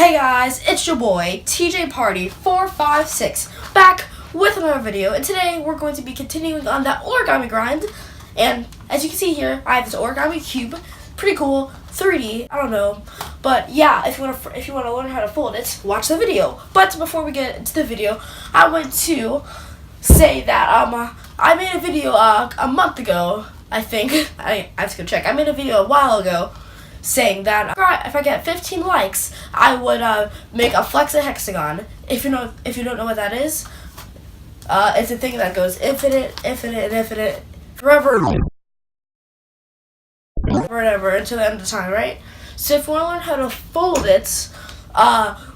Hey guys, it's your boy Tjpardy 456 back with another video, and today we're going to be continuing on that origami grind. And as you can see here, I have this origami cube, pretty cool, 3D. I don't know, but yeah, if you want to learn how to fold it, watch the video. But before we get into the video, I want to say that I made a video a month ago. I think I have to go check. I made a video a while ago saying that if I get 15 likes, I would make a hexagon. If you don't know what that is, it's a thing that goes infinite, forever until the end of time, right? So if you want to learn how to fold it,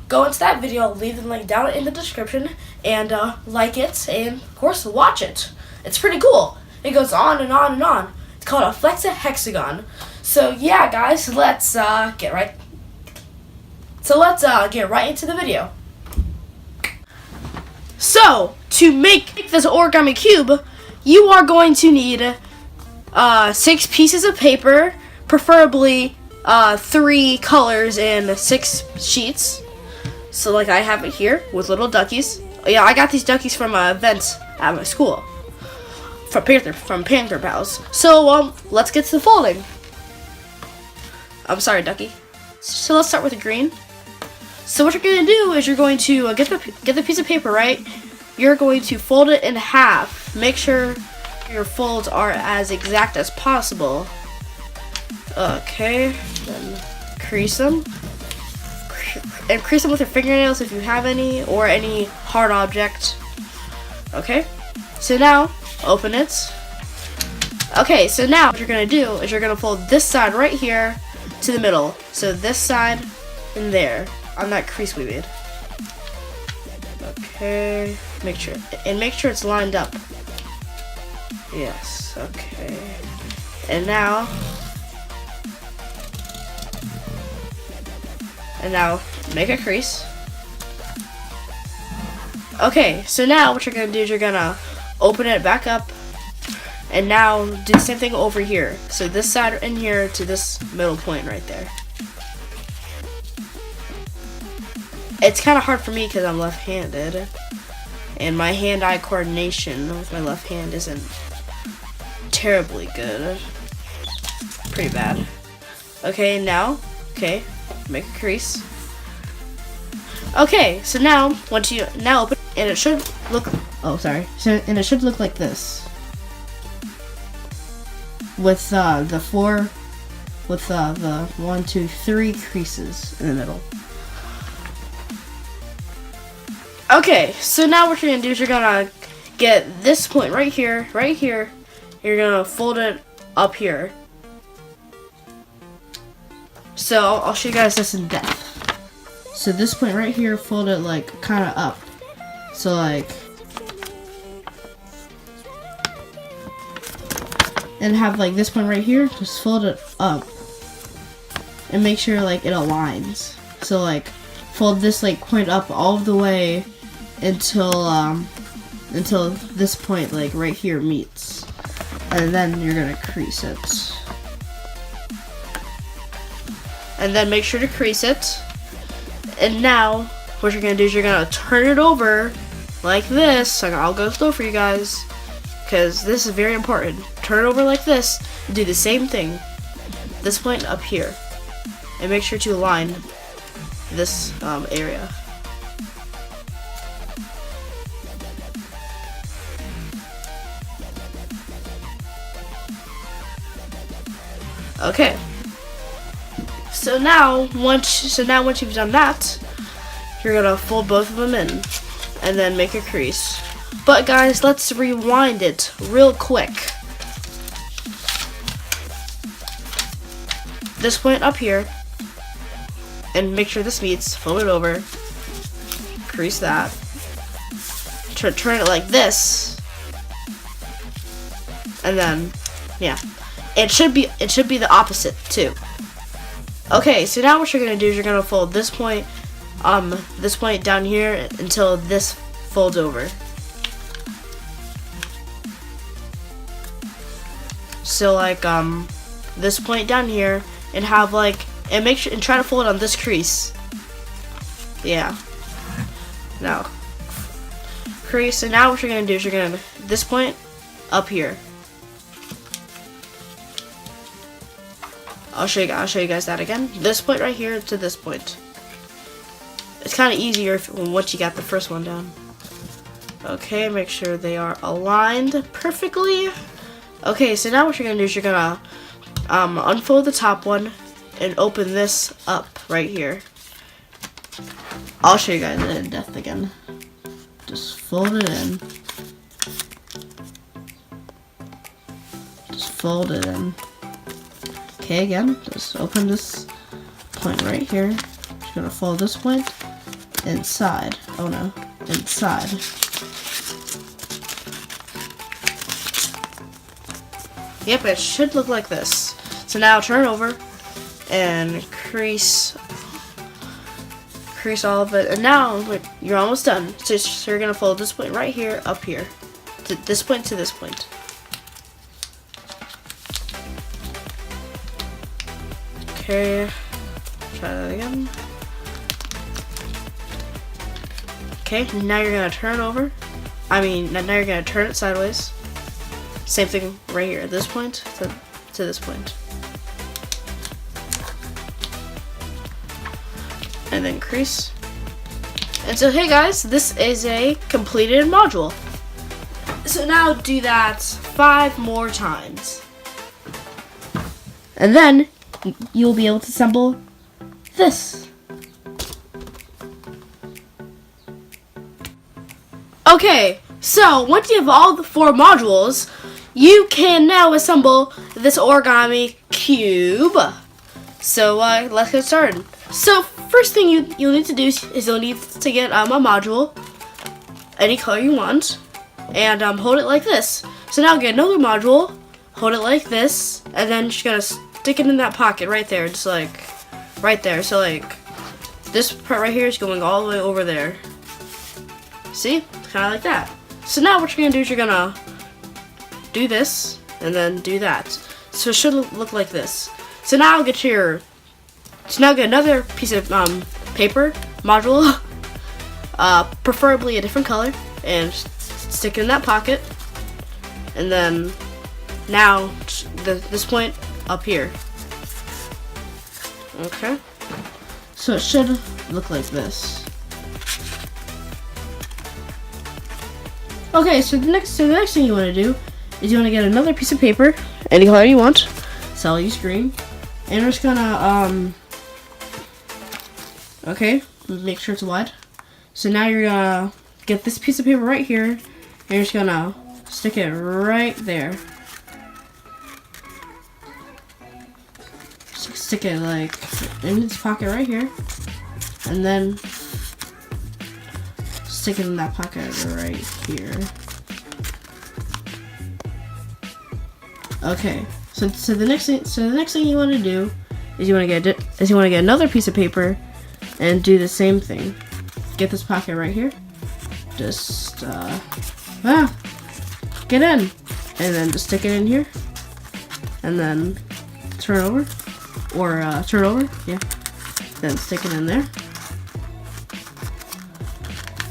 go into that video. I'll leave the link down in the description, and like it, and of course watch it. It's pretty cool. It goes on and on and on. It's called a hexagon. So yeah, guys, let's get right into the video. So to make this origami cube, you are going to need 6 pieces of paper, preferably 3 colors and 6 sheets. So like I have it here with little duckies. Oh, yeah, I got these duckies from an event at my school from Panther Pals. So let's get to the folding. I'm sorry, ducky. So let's start with the green. So what you're going to do is you're going to get the piece of paper, right? You're going to fold it in half. Make sure your folds are as exact as possible. Okay, then crease them. And crease them with your fingernails if you have any, or any hard object. Okay, so now open it. Okay, so now what you're going to do is you're going to fold this side right here to the middle. So this side and there on that crease we made. Okay, make sure it's lined up. Yes, okay. And now make a crease. Okay, so now what you're gonna do is you're gonna open it back up, and now do the same thing over here. So this side in here to this middle point right there. It's kind of hard for me because I'm left-handed, and my hand-eye coordination with my left hand isn't terribly good. Pretty bad. Okay, now, make a crease. Okay, so now once you open, and it should look. Oh, sorry. So and it should look like this. With the 1, 2, 3 creases in the middle. Okay, so now what you're gonna do is you're gonna get this point right here. You're gonna fold it up here. So I'll show you guys this in depth. So this point right here, fold it like kind of up. So like. And have like this point right here, just fold it up and make sure like it aligns. So like fold this like point up all the way until this point like right here meets, and then you're gonna crease it. And then make sure to crease it. And now what you're gonna do is you're gonna turn it over like this. I'll go slow for you guys, because this is very important. Turn it over like this, and do the same thing. This point up here, and make sure to align this area. Okay. So now once you've done that, you're gonna fold both of them in, and then make a crease. But guys, let's rewind it real quick. This point up here, and make sure this meets, fold it over, crease that, turn it like this, and then, yeah, it should be the opposite too. Okay, so now what you're gonna do is you're gonna fold this point down here until this folds over. So like this point down here, and have like, and make sure and try to fold it on this crease. Yeah. Now, crease. And now what you're gonna do is you're gonna this point up here. I'll show you guys that again. This point right here to this point. It's kind of easier once you got the first one down. Okay, make sure they are aligned perfectly. Okay, so now what you're gonna do is you're gonna unfold the top one and open this up right here. I'll show you guys it in depth again. Just fold it in. Just fold it in. Okay, again, just open this point right here. Just gonna fold this point inside. Oh no, inside. Yep, it should look like this. So now turn over and crease all of it. And now you're almost done. So you're gonna fold this point right here, up here, to this point to this point. Okay, try that again. Okay, now you're gonna turn over. Now you're gonna turn it sideways. Same thing right here, this point to this point. And then crease. And so, hey guys, this is a completed module. So now do that 5 more times. And then you'll be able to assemble this. Okay, so once you have all the 4 modules, you can now assemble this origami cube. So let's get started. So first thing you'll need to do is you'll need to get a module, any color you want, and hold it like this. So now get another module, hold it like this, and then just gotta stick it in that pocket right there, just like right there. So like this part right here is going all the way over there. See? Kind of like that. So now what you're gonna do is you're gonna do this and then do that. So it should look like this. So now get another piece of paper module, preferably a different color, and stick it in that pocket. And then now this point up here. Okay. So it should look like this. Okay, so the next thing you want to do is you want to get another piece of paper, any color you want. So I'll use green, and we're just gonna okay, make sure it's wide. So now you're gonna get this piece of paper right here, and you're just gonna stick it right there. Stick it like in its pocket right here, and then stick it in that pocket right here. Okay, so the next thing you want to do is you want to get another piece of paper and do the same thing. Get this pocket right here. Just get in, and then just stick it in here, and then turn over, yeah. Then stick it in there.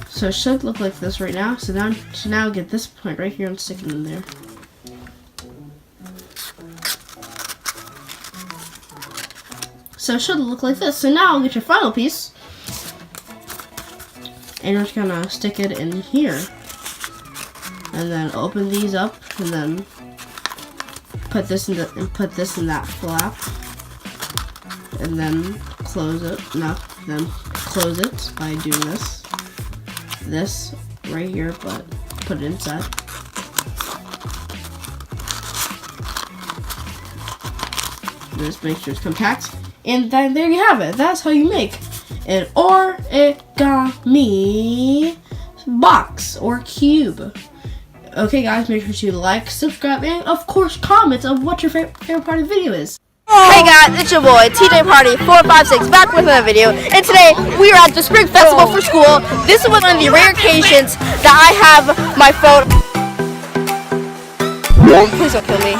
So it should look like this right now. So now get this point right here and stick it in there. So it should look like this. So now get your final piece, and you're just gonna stick it in here, and then open these up, and then put this in that flap, and then close it. Then close it by doing this right here, but put it inside. Just make sure it's compact. And then there you have it. That's how you make an origami box or cube. Okay guys, make sure to like, subscribe, and of course comment on what your favorite part of the video is. Hey guys, it's your boy Tjpardy 456 back with another video, and today we are at the Spring Festival for school. This is one of the rare occasions that I have my phone. Please don't kill me.